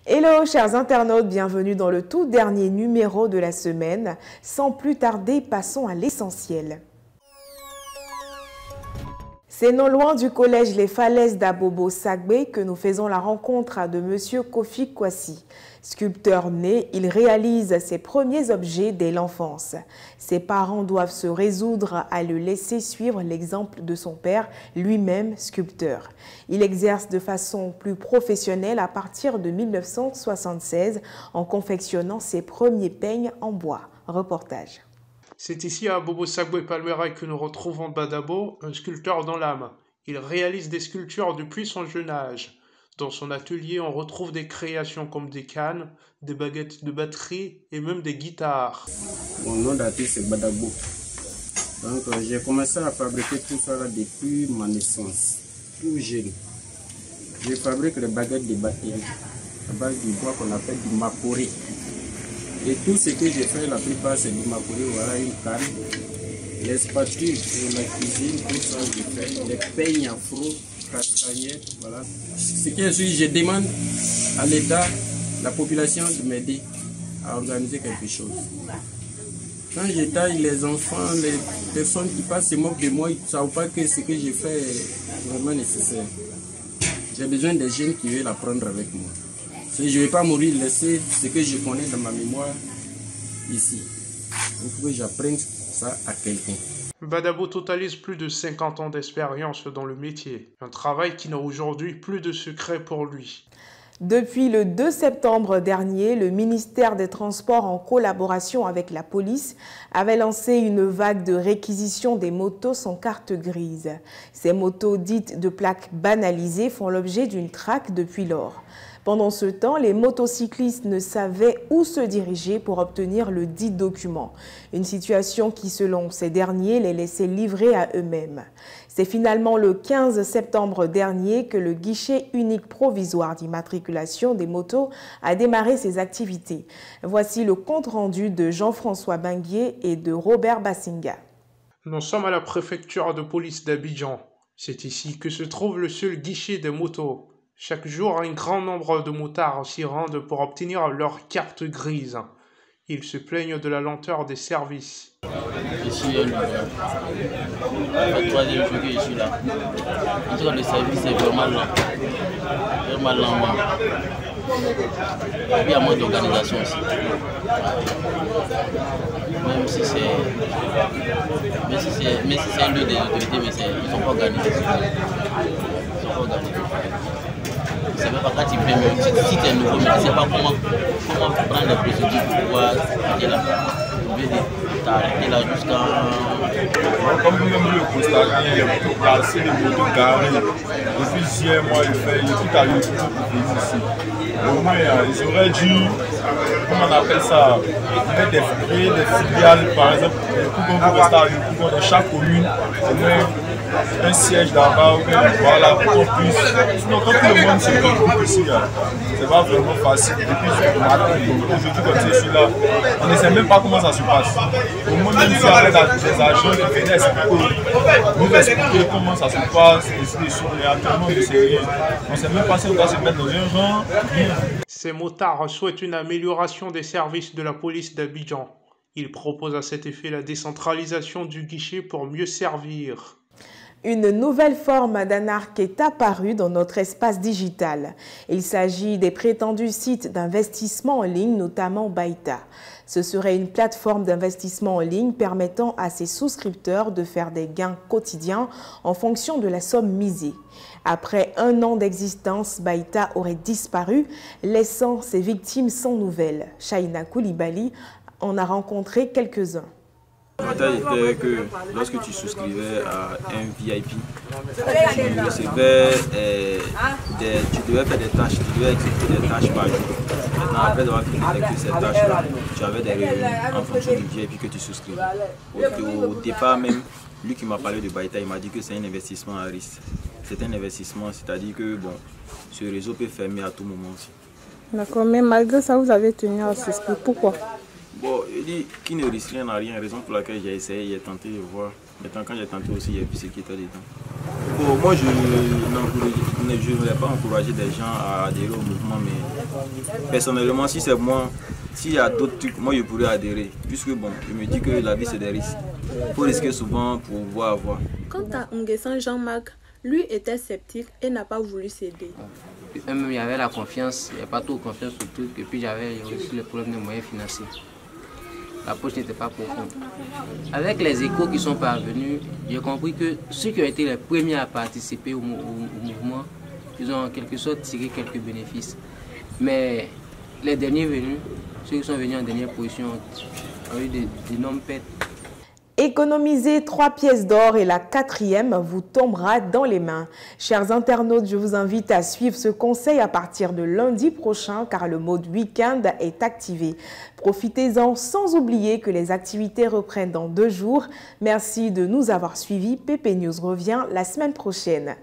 Hello chers internautes, bienvenue dans le tout dernier numéro de la semaine. Sans plus tarder, passons à l'essentiel. C'est non loin du collège Les Falaises d'Abobo Sagbe que nous faisons la rencontre de M. Kofi Kwasi. Sculpteur né, il réalise ses premiers objets dès l'enfance. Ses parents doivent se résoudre à le laisser suivre l'exemple de son père, lui-même sculpteur. Il exerce de façon plus professionnelle à partir de 1976 en confectionnant ses premiers peignes en bois. Reportage. C'est ici à Abobo Sagbe Palmeraie que nous retrouvons Badabo, un sculpteur dans l'âme. Il réalise des sculptures depuis son jeune âge. Dans son atelier, on retrouve des créations comme des cannes, des baguettes de batterie et même des guitares. Mon nom d'artiste c'est Badabo. Donc j'ai commencé à fabriquer tout ça là depuis ma naissance, tout jeune. Je fabrique les baguettes de batterie à base du bois qu'on appelle du makoré. Et tout ce que j'ai fait, la plupart c'est du makoré. Voilà une canne, les spatules pour la cuisine, tout ça je fais, les peignes afro, castagnettes, voilà. Ce qui est sûr, je demande à l'État, la population de m'aider à organiser quelque chose. Quand je taille, les enfants, les personnes qui passent se moquent de moi, ils ne savent pas que ce que je fais est vraiment nécessaire. J'ai besoin des jeunes qui veulent apprendre avec moi. Si je ne vais pas mourir, laisser ce que je connais dans ma mémoire ici. Il faut que j'apprenne ça à quelqu'un. Badabo totalise plus de 50 ans d'expérience dans le métier. Un travail qui n'a aujourd'hui plus de secret pour lui. Depuis le 2 septembre dernier, le ministère des Transports, en collaboration avec la police, avait lancé une vague de réquisition des motos sans carte grise. Ces motos dites de plaques banalisées font l'objet d'une traque depuis lors. Pendant ce temps, les motocyclistes ne savaient où se diriger pour obtenir le dit document. Une situation qui, selon ces derniers, les laissait livrer à eux-mêmes. C'est finalement le 15 septembre dernier que le guichet unique provisoire d'immatriculation des motos a démarré ses activités. Voici le compte-rendu de Jean-François Benguier et de Robert Bassinga. Nous sommes à la préfecture de police d'Abidjan. C'est ici que se trouve le seul guichet des motos. Chaque jour, un grand nombre de motards s'y rendent pour obtenir leur carte grise. Ils se plaignent de la lenteur des services. Ici, le troisième jour que je suis là. En tout cas, le service est vraiment lent. Vraiment lent. Et puis, il y a moins d'organisation aussi. Même si c'est un lieu des autorités, mais ils ne sont pas organisés. Ils sont pas organisés. Tu ne sais même pas quand tu fais, même si tu es nouveau, mais tu ne sais pas comment prendre les procédures pour pouvoir quitter là. Tu as arrêté là jusqu'à... Comme vous-même le constatez, il y a assez de motos garées. Depuis hier, moi, il tout à l'heure pour venir ici. Au moins, ils auraient dû, comment on appelle ça, créer des filiales, par exemple, pour qu'on peut rester à Yopougon dans chaque commune, au moins un siège là-bas, voilà, pour qu'on puisse. Sinon, quand tout le monde se retrouve ici, c'est pas vraiment facile. Depuis ce matin, aujourd'hui, comme je suis là, on ne sait même pas comment ça se passe. Au moins, même si avec des agents qui venaient nous expliquer comment ça se passe, et actuellement, on ne sait rien. On ne sait même pas si on doit se mettre dans un rang. Ces motards souhaitent une amélioration des services de la police d'Abidjan. Ils proposent à cet effet la décentralisation du guichet pour mieux servir. Une nouvelle forme d'anarque est apparue dans notre espace digital. Il s'agit des prétendus sites d'investissement en ligne, notamment Baïta. Ce serait une plateforme d'investissement en ligne permettant à ses souscripteurs de faire des gains quotidiens en fonction de la somme misée. Après 1 an d'existence, Baïta aurait disparu, laissant ses victimes sans nouvelles. Shaina Koulibaly en a rencontré quelques-uns. L'avantage était que lorsque tu souscrivais à un VIP, tu recevais tu devais faire des tâches, tu devais exécuter des tâches par jour. Maintenant, après avoir fini d'effectuer ces tâches-là, tu avais des revenus en fonction du VIP que tu souscrivais. Au départ même, lui qui m'a parlé de Baïta, il m'a dit que c'est un investissement à risque. C'est un investissement, c'est-à-dire que bon, ce réseau peut fermer à tout moment aussi. D'accord, mais malgré ça, vous avez tenu à souscrire. Pourquoi? Bon, il dit qu'il ne risque rien à rien, raison pour laquelle j'ai essayé, j'ai tenté de voir. Maintenant, quand j'ai tenté aussi, il y a vu ce qui était dedans. Bon, moi, je ne voulais pas encourager des gens à adhérer au mouvement, mais personnellement, si c'est moi, s'il y a d'autres trucs, moi je pourrais adhérer. Puisque bon, je me dis que la vie c'est des risques. Il faut risquer souvent pour pouvoir avoir. Quant à Nguessan Jean-Marc, lui était sceptique et n'a pas voulu céder. Même il y avait la confiance, il n'y avait pas trop confiance sur tout, et puis j'avais aussi le problème des moyens financiers. La poche n'était pas profonde. Avec les échos qui sont parvenus, j'ai compris que ceux qui ont été les premiers à participer au mouvement, ils ont en quelque sorte tiré quelques bénéfices. Mais les derniers venus, ceux qui sont venus en dernière position, ont eu d'énormes pertes. Économisez 3 pièces d'or et la 4e vous tombera dans les mains. Chers internautes, je vous invite à suivre ce conseil à partir de lundi prochain car le mode week-end est activé. Profitez-en sans oublier que les activités reprennent dans 2 jours. Merci de nous avoir suivis. PP News revient la semaine prochaine.